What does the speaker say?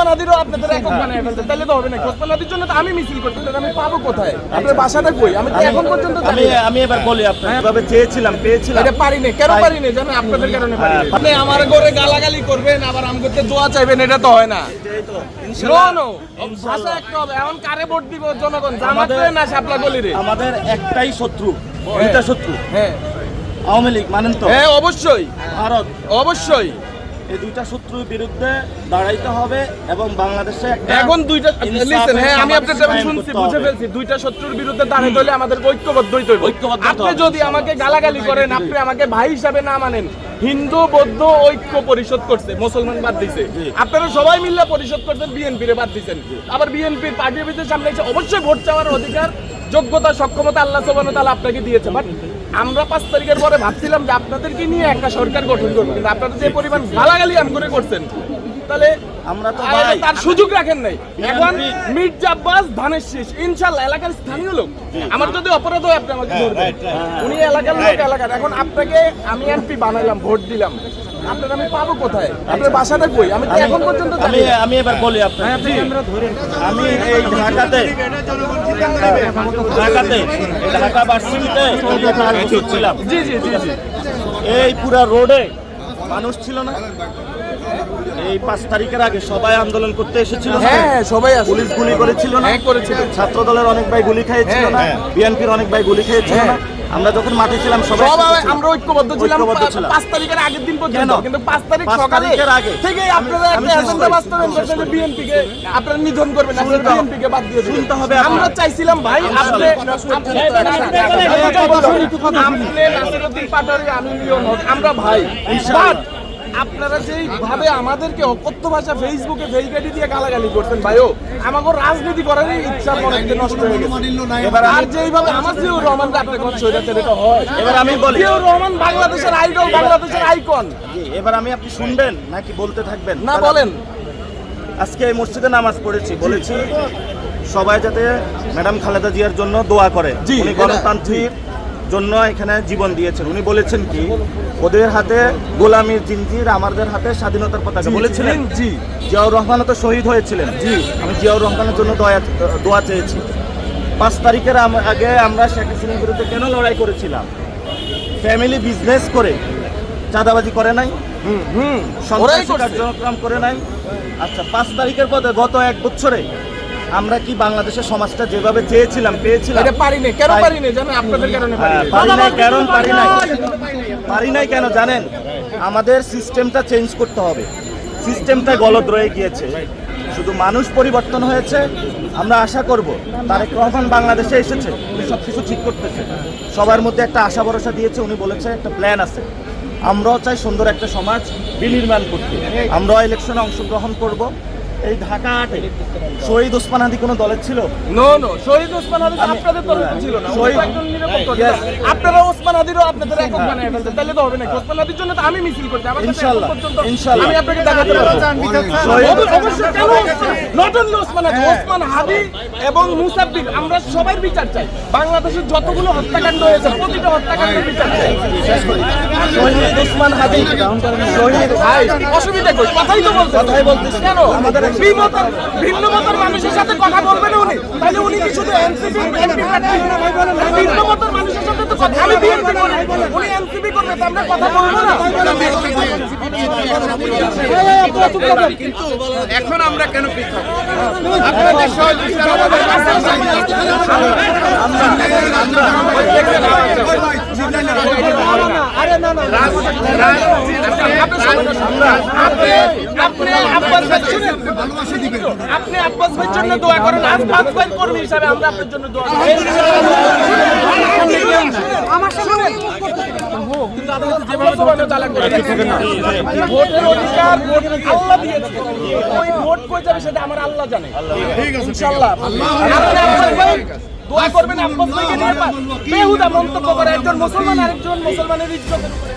ওসমান হাদিরও আপনাদের একক বানায় ফেলতে, তাহলে তো হবে না। ওসমান হাদির জন্য তো আমি মিছিল করতে, আমি পাবো কোথায়? আপনার বাসাটা কই? আমি তো এখন পর্যন্ত আমি এবার বলি আপনাকে, যেভাবে চেয়েছিলাম পেয়েছিলাম, এটা পারি না। কেন পারি না জানেন? আপনাদের কারণে পারি না। আপনি আমার ঘরে গালাগালি করবেন, আবার আমি করতে দোয়া চাইবেন, এটা তো হয় না। নো ভাষা একটা হবে। এখন কারে ভোট দিব জনগণ? জামাতে না শাপলা গলিরে? আমাদের একটাই শত্রু, দুইটা শত্রু। হ্যাঁ, আওয়ামী লীগ মানেন তো? হ্যাঁ অবশ্যই, ভারত। অবশ্যই এই দুইটা শত্রুর বিরুদ্ধে দাঁড়াইতে হবে এবং বাংলাদেশে এখন দুইটা লিসেন। হ্যাঁ, আমি আপনার কথা শুনছি, বুঝে ফেলছি। দুইটা শত্রুর বিরুদ্ধে দাঁড়াইতে হলে আমাদের ঐক্যবদ্ধ হইতে হবে। আপনি যদি আমাকে গালাগালি করেন, আপনি আমাকে ভাই হিসাবে না মানেন, হিন্দু বৌদ্ধ ঐক্য পরিষদ করছে, মুসলমান বাদ দিছে। আপনারা সবাই মিলে পরিষদ করছেন, বিএনপি রে বাদ দিছেন। আবার বিএনপির পার্টির ভিতরে সামনে এসে অবশ্যই ভোট চাওয়ার অধিকার, যোগ্যতা, সক্ষমতা আল্লাহ সুবহানাহু ওয়া তাআলা আপনাকে দিয়েছে। বাট আমরা 5 তারিখের পরে ভাবছিলাম যে আপনাদেরকে নিয়ে একটা সরকার গঠন করবো, কিন্তু আপনারা যে পরিমাণ গালাগালি করে করছেন, তাহলে আমরা তো তার সুযোগ রাখেন নাই। এখন মির্জা আব্বাস ধানের শীষ, ইনশাআল্লাহ এলাকার স্থানীয় লোক। আমার যদি অপরাধ হয় আপনি আমাকে ধরবেন, উনি এলাকার লোক, এলাকার। এখন আপনাকে আমি এমপি বানাইলাম, ভোট দিলাম, আপনার আমি পাবো কোথায়? আপনার বাসাটা কই? আমি তো এখন পর্যন্ত আমি এবার বলি আপনাকে, আমি এই ঢাকা ভার্সিটিতে ছিলাম। জি জি জি জি, এই পুরা রোডে মানুষ ছিল না? এই 5 তারিখের আগে সবাই আন্দোলন করতে এসেছিল। হ্যাঁ সবাই আছে। পুলিশ গুলি করেছিল না? হ্যাঁ করেছিল। ছাত্র দলের অনেক ভাই গুলি খেয়েছিল না? বিএনপির অনেক ভাই গুলি খেয়েছিল না? আমরা যখন মাঠে ছিলাম সবাই আমরা ঐক্যবদ্ধ ছিলাম 5 তারিখের আগের দিন পর্যন্ত। কিন্তু 5 তারিখ সকালে থেকে আপনারা একটা এজেন্ডা বাস্তবায়ন করছেন যে বিএনপি কে আপনারা নিধন করবেন, আপনারা বিএনপি কে বাদ দিয়ে দিবেন। আমরা চাইছিলাম ভাই আপনি নাসিরউদ্দিন পাটোয়ারি, আমি লিওন হক, আমরা ভাই। আপনারা যেইভাবে আমাদেরকে অকথ্য ভাষা ফেসবুকে ফেসবুকে দিয়ে গালাগালি করতেন ভাইও, আমাকে রাজনীতি করার ইচ্ছা মনে নষ্ট হয়ে গেছে। এবার আর যেইভাবে আমার জিয়াউর রহমান আপনি কথা হইতাছেন, এটা হয়। এবার আমি বলি, জিয়াউর রহমান বাংলাদেশের আইডল, বাংলাদেশের আইকন। এবার আপনি শুনবেন নাকি বলতে থাকবেন? না বলেন। আজকে এই মসজিদে নামাজ পড়েছি, বলেছি সবাই যাতে ম্যাডাম খালেদা জিয়ার জন্য দোয়া করে। উনি গণতান্ত্রিক জন্য এখানে জীবন দিয়েছেন। উনি বলেছেন কি, ওদের হাতে গোলামীর জিঞ্জির, আমাদের হাতে স্বাধীনতার পতাকা বলেছিলেন। জি, জিয়াউর রহমান তো শহীদ হয়েছিলেন। জি, আমি জিয়াউর রহমানের জন্য দোয়া চেয়েছি। 5 তারিখের আগে আমরা শেখ হাসিনার বিরুদ্ধে কেন লড়াই করেছিলাম? ফ্যামিলি বিজনেস করে, চাঁদাবাজি করে নাই, সন্ত্রাসী কার্যক্রম করে নাই। আচ্ছা, 5 তারিখের পরে গত 1 বছরে আমরা কি বাংলাদেশের সমাজটা যেভাবে চেয়েছিলাম পেয়েছিলাম? এটা পারি না। কেন পারি না জানেন? আপনাদের কারণে পারি নাই কেন জানেন? আমাদের সিস্টেমটা চেঞ্জ করতে হবে। সিস্টেমটা গলদ রয়ে গিয়েছে, শুধু মানুষ পরিবর্তন হয়েছে। আমরা আশা করব তারেক রহমান বাংলাদেশে এসেছে, উনি সব কিছু ঠিক করতেছে। সবার মধ্যে একটা আশা ভরসা দিয়েছে। উনি বলেছে একটা প্ল্যান আছে। আমরাও চাই সুন্দর একটা সমাজ বিনির্মাণ করতে। আমরাও ইলেকশনে অংশগ্রহণ করব। এই ঢাকা 8-এ শহীদ ওসমান হাদি কোনো দলের ছিল? নো, শহীদ ওসমান হাদি আপনাদের তরফে ছিল না। একজন নিরপেক্ষ। আপনারা ওসমান হাদিরও আপনাদের একক বানায় ফেলতে, তাহলে তো হবে না। ওসমান হাদির জন্য তো আমি মিছিল করতে, আমার কাছে এখন পর্যন্ত আমি আপনাকে দেখাতে পারবো। অবশ্যই কেন নট অনলি ওসমান হাদি, ওসমান হাদি এবং মুসাব্বির, আমরা সবাই বিচার চাই। বাংলাদেশের যতগুলো হত্যাকাণ্ড হয়েছে প্রতিটা হত্যাকাণ্ডের বিচার চাই। শহীদ ওসমান হাদি, শহীদ ভাই, অসুবিধা কই? কথাই বলতেছি কেন? আমাদের ভিন্ন মতের মানুষের সাথে কথা বলবেন উনি, তাহলে উনি কি শুধু এনসিপি এমপি প্রার্থী? ভিন্ন মতের মানুষের সাথে তো কথা, আমি বিএনপি করি, উনি এনসিপি করবে, তো আমরা কথা বলবো না? কিন্তু এখন আমরা কেন পৃথক? আপনাদের সহযোগিতা আপনি আব্বাস ভাইয়ের জন্য দোয়া করেন, আব্বাস ভাইয়ের কর্মী হিসাবে আমরা আপনার জন্য দোয়া করি। ভোটের অধিকার আল্লাহ দিয়েছে, ওই ভোট কই যাবে সেটা আমার আল্লাহ জানে। ইনশাআল্লাহ দোয়া করবেন। আব্বাস ভাইকে নিয়ে বেহুদা মন্তব্য করে একজন মুসলমান আরেকজন মুসলমানের ইজ্জতের উপরে